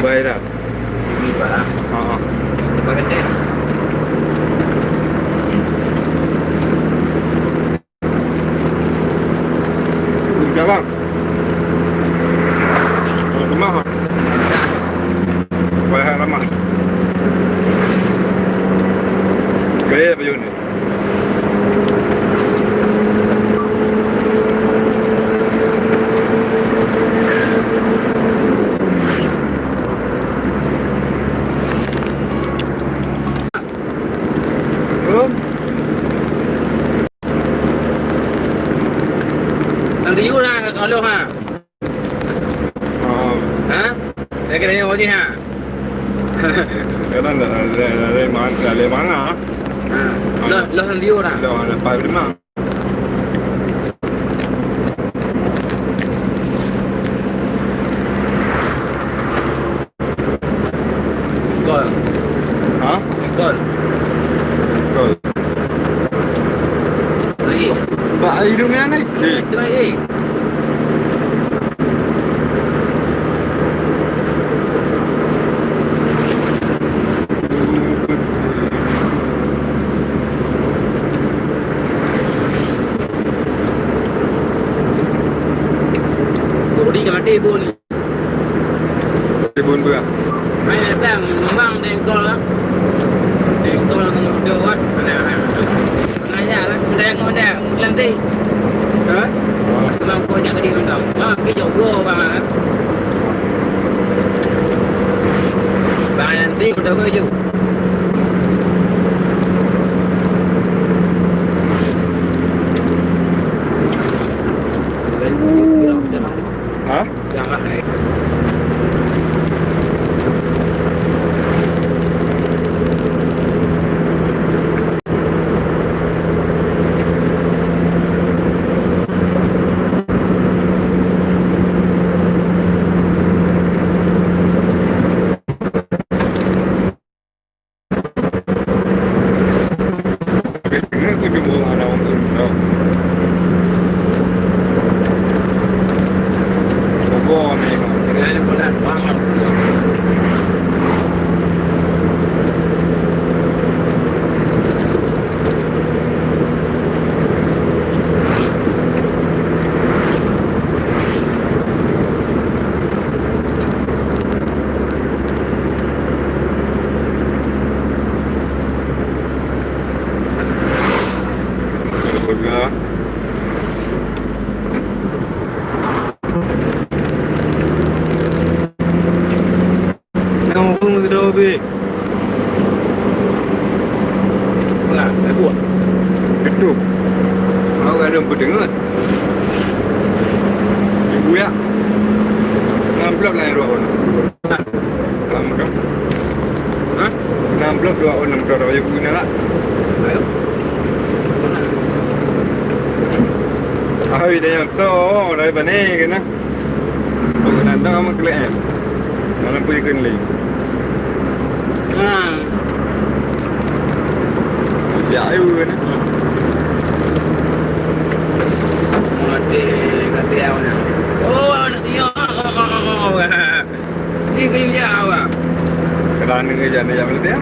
Dubai dah. Ini lah. Ha. Pakai dek. Udah bang. Kemah. Bayar lama. Gaya baju ni. Liu lah kalau ha. Ha? Dia kena ni ha. Kadang dari mana? Ha. Lo liu lah. Lo ada 5. Gol. Ha? Gol. Gol. Lagi. Ba hidung ni ni. Lagi. Bodi ke mati bun. Tibun pun. Mai sang memang dengkol lah. Dengkol dengan dia wat. Ngaya lah. Dah nanti. Ha? Memang kau jangan di kandang. Cái dầu gô bà. Bà nanti udah kau ju. Ha? Jangan naik. Big. Lah, dah buat. Itu. Aku ada berdengar. Ibu ya. Nampak lah yang 2 orang. Nampak. Ha? Nampak 2 orang nampak dah baju guna lah. Ayo. Ai dah yang so, dah bani kan. Oh, nanda kamu kelihatan. Mana pergi ke ni? Ha. Ya, ayu kan. Kati awak nak. Oh, nak dia. Ini dia awak. Kerana kerja ni yang mana dia?